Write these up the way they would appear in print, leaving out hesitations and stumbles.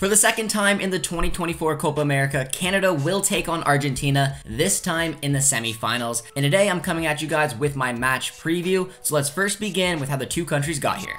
For the second time in the 2024 Copa America, Canada will take on Argentina, this time in the semifinals. And today I'm coming at you guys with my match preview. So let's first begin with how the two countries got here.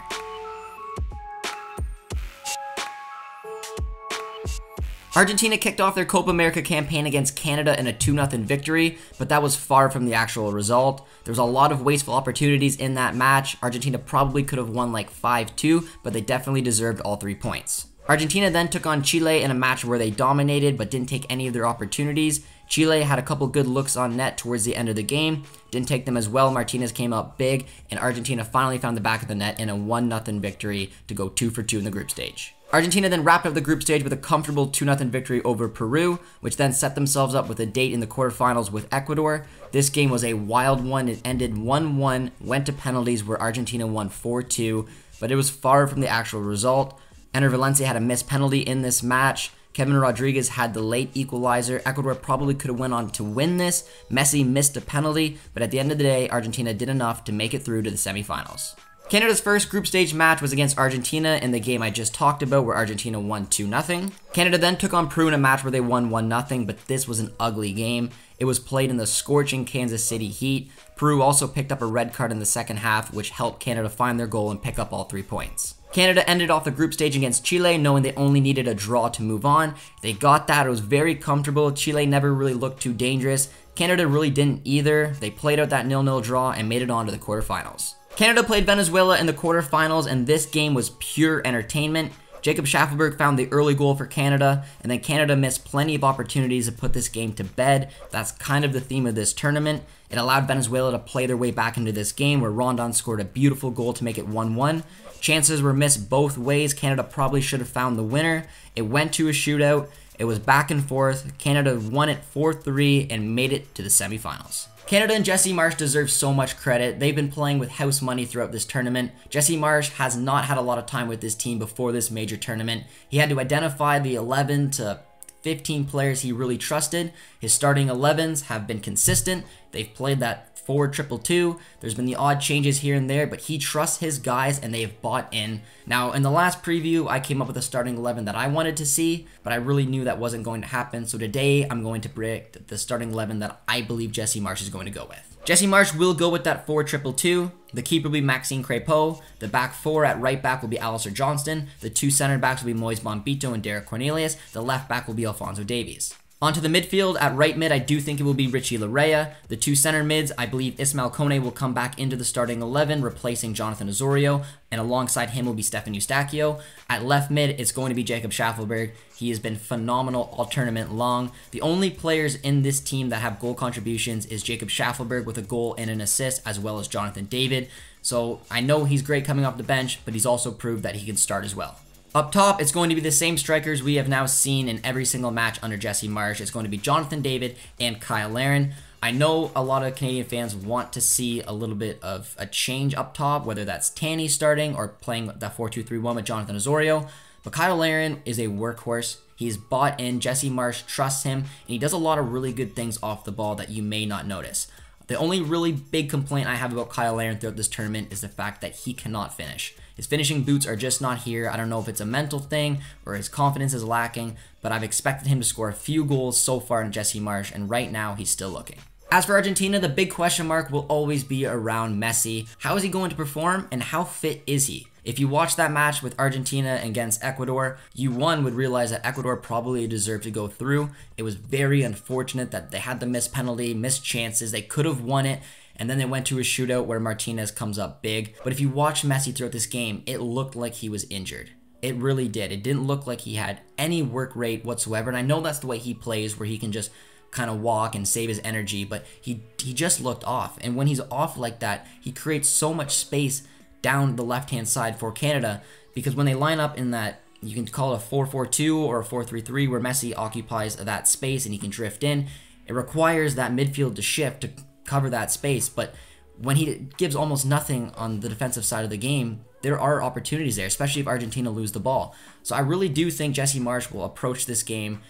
Argentina kicked off their Copa America campaign against Canada in a 2-0 victory, but that was far from the actual result. There was a lot of wasteful opportunities in that match. Argentina probably could have won like 5-2, but they definitely deserved all 3 points. Argentina then took on Chile in a match where they dominated but didn't take any of their opportunities. Chile had a couple good looks on net towards the end of the game, didn't take them as well. Martinez came up big, and Argentina finally found the back of the net in a 1-0 victory to go 2 for 2 in the group stage. Argentina then wrapped up the group stage with a comfortable 2-0 victory over Peru, which then set themselves up with a date in the quarterfinals with Ecuador. This game was a wild one. It ended 1-1, went to penalties where Argentina won 4-2, but it was far from the actual result. Ener Valencia had a missed penalty in this match. Kevin Rodriguez had the late equalizer. Ecuador probably could have went on to win this. Messi missed a penalty, but at the end of the day, Argentina did enough to make it through to the semifinals. Canada's first group stage match was against Argentina in the game I just talked about where Argentina won 2-0. Canada then took on Peru in a match where they won 1-0, but this was an ugly game. It was played in the scorching Kansas City heat. Peru also picked up a red card in the second half, which helped Canada find their goal and pick up all 3 points. Canada ended off the group stage against Chile, knowing they only needed a draw to move on. They got that. It was very comfortable. Chile never really looked too dangerous. Canada really didn't either. They played out that 0-0 draw and made it on to the quarterfinals. Canada played Venezuela in the quarterfinals, and this game was pure entertainment. Jacob Schaffelberg found the early goal for Canada, and then Canada missed plenty of opportunities to put this game to bed. That's kind of the theme of this tournament. It allowed Venezuela to play their way back into this game where Rondon scored a beautiful goal to make it 1-1. Chances were missed both ways. Canada probably should have found the winner. It went to a shootout. It was back and forth. Canada won it 4-3 and made it to the semifinals. Canada and Jesse Marsch deserve so much credit. They've been playing with house money throughout this tournament. Jesse Marsch has not had a lot of time with this team before this major tournament. He had to identify the 11 to 15 players he really trusted. His starting 11s have been consistent. They've played that 4-2-2. There's been the odd changes here and there, but he trusts his guys and they've bought in. Now, in the last preview, I came up with a starting 11 that I wanted to see, but I really knew that wasn't going to happen. So today, I'm going to predict the starting 11 that I believe Jesse Marsch is going to go with. Jesse Marsch will go with that 4-2-2. The keeper will be Maxime Crépeau. The back 4 at right back will be Alistair Johnston. The 2 center backs will be Moise Bombito and Derek Cornelius. The left back will be Alphonso Davies. Onto the midfield, at right mid, I do think it will be Richie Larea. The 2 center mids, I believe Ismael Kone will come back into the starting 11, replacing Jonathan Osorio, and alongside him will be Stefan Eustáquio. At left mid, it's going to be Jacob Schaffelberg. He has been phenomenal all tournament long. The only players in this team that have goal contributions is Jacob Schaffelberg with a goal and an assist, as well as Jonathan David. So I know he's great coming off the bench, but he's also proved that he can start as well. Up top, it's going to be the same strikers we have now seen in every single match under Jesse Marsch. It's going to be Jonathan David and Kyle Larin. I know a lot of Canadian fans want to see a little bit of a change up top, whether that's Tanny starting or playing that 4-2-3-1 with Jonathan Osorio. But Kyle Larin is a workhorse. He's bought in. Jesse Marsch trusts him, and he does a lot of really good things off the ball that you may not notice. The only really big complaint I have about Kyle Larin throughout this tournament is the fact that he cannot finish. His finishing boots are just not here. I don't know if it's a mental thing or his confidence is lacking, but I've expected him to score a few goals so far in Jesse Marsch, and right now he's still looking. As for Argentina, the big question mark will always be around Messi. How is he going to perform, and how fit is he? If you watch that match with Argentina against Ecuador, you would realize that Ecuador probably deserved to go through. It was very unfortunate that they had the missed penalty, missed chances. They could have won it, and then they went to a shootout where Martinez comes up big. But if you watch Messi throughout this game, it looked like he was injured. It really did. It didn't look like he had any work rate whatsoever, and I know that's the way he plays, where he can just kind of walk and save his energy, but he just looked off. And when he's off like that, he creates so much space down the left-hand side for Canada, because when they line up in that, you can call it a 4-4-2 or a 4-3-3 where Messi occupies that space and he can drift in, it requires that midfield to shift to cover that space. But when he gives almost nothing on the defensive side of the game, there are opportunities there, especially if Argentina lose the ball. So I really do think Jesse Marsch will approach this game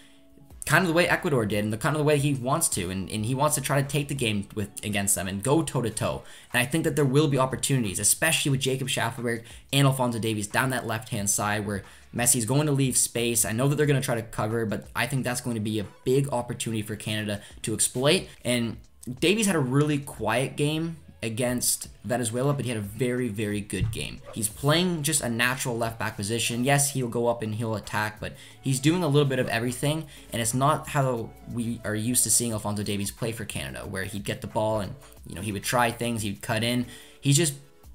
kind of the way Ecuador did and the kind of the way he wants to, and he wants to try to take the game against them and go toe-to-toe. And I think that there will be opportunities, especially with Jacob Schaffelberg and Alphonso Davies down that left-hand side where Messi's going to leave space. I know that they're going to try to cover, but I think that's going to be a big opportunity for Canada to exploit. And Davies had a really quiet game against Venezuela, but he had a very, very good game. He's playing just a natural left back position. Yes, he'll go up and he'll attack, but he's doing a little bit of everything, and it's not how we are used to seeing Alphonso Davies play for Canada, where he'd get the ball and, you know, he would try things, he'd cut in. He's just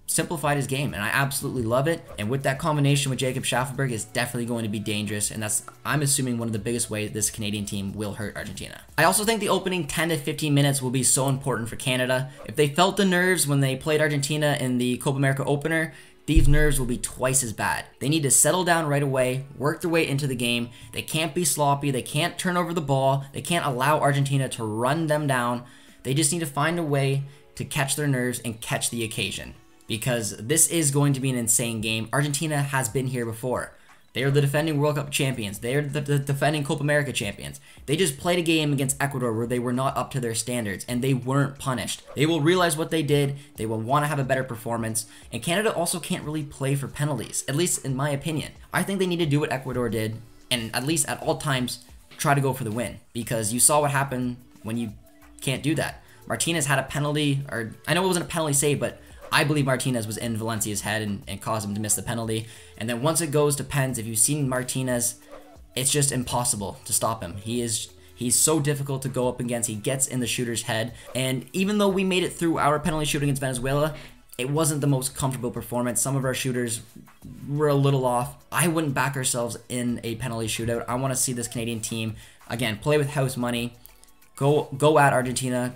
simplified his game, and I absolutely love it. And with that combination with Jacob Schaffelberg, is definitely going to be dangerous, and that's, I'm assuming, one of the biggest ways this Canadian team will hurt Argentina. I also think the opening 10 to 15 minutes will be so important for Canada. If they felt the nerves when they played Argentina in the Copa America opener, these nerves will be twice as bad. They need to settle down right away, work their way into the game. They can't be sloppy, they can't turn over the ball, they can't allow Argentina to run them down. They just need to find a way to catch their nerves and catch the occasion, because this is going to be an insane game. Argentina has been here before. They are the defending World Cup champions. They are the defending Copa America champions. They just played a game against Ecuador where they were not up to their standards, and they weren't punished. They will realize what they did. They will want to have a better performance. And Canada also can't really play for penalties, at least in my opinion. I think they need to do what Ecuador did, and at least at all times, try to go for the win, because you saw what happened when you can't do that. Martinez had a penalty, or I know it wasn't a penalty save, but I believe Martinez was in Valencia's head and caused him to miss the penalty. And then once it goes to pens, if you've seen Martinez, it's just impossible to stop him. He's so difficult to go up against. He gets in the shooter's head. And even though we made it through our penalty shooting against Venezuela, it wasn't the most comfortable performance. Some of our shooters were a little off. I wouldn't back ourselves in a penalty shootout. I want to see this Canadian team, again, play with house money, go at Argentina,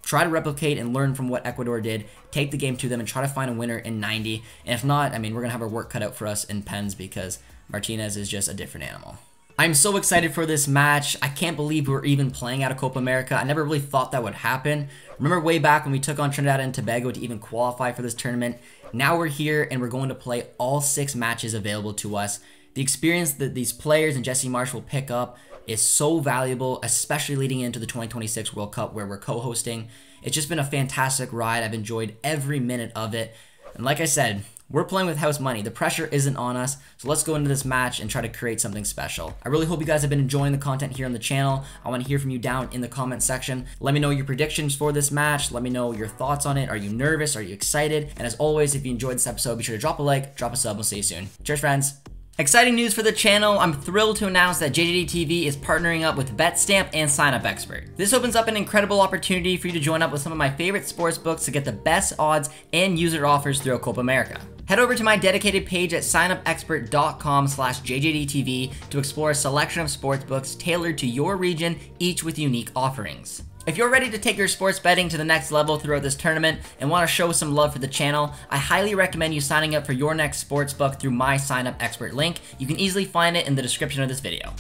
try to replicate and learn from what Ecuador did, take the game to them, and try to find a winner in 90. And if not, I mean, we're going to have our work cut out for us in pens, because Martinez is just a different animal. I'm so excited for this match. I can't believe we're even playing out of Copa America. I never really thought that would happen. Remember way back when we took on Trinidad and Tobago to even qualify for this tournament? Now we're here, and we're going to play all 6 matches available to us. The experience that these players and Jesse Marsch will pick up is so valuable, especially leading into the 2026 World Cup where we're co-hosting. It's just been a fantastic ride. I've enjoyed every minute of it. And like I said, we're playing with house money. The pressure isn't on us, so let's go into this match and try to create something special. I really hope you guys have been enjoying the content here on the channel. I want to hear from you down in the comment section. Let me know your predictions for this match. Let me know your thoughts on it. Are you nervous? Are you excited? And as always, if you enjoyed this episode, be sure to drop a like, drop a sub. We'll see you soon. Cheers, friends. Exciting news for the channel. I'm thrilled to announce that JJD TV is partnering up with BetStamp and Sign-Up Expert. This opens up an incredible opportunity for you to join up with some of my favorite sports books to get the best odds and user offers throughout Copa America. Head over to my dedicated page at signupexpert.com/JJDTV to explore a selection of sports books tailored to your region, each with unique offerings. If you're ready to take your sports betting to the next level throughout this tournament and want to show some love for the channel, I highly recommend you signing up for your next sports book through my Sign Up Expert link. You can easily find it in the description of this video.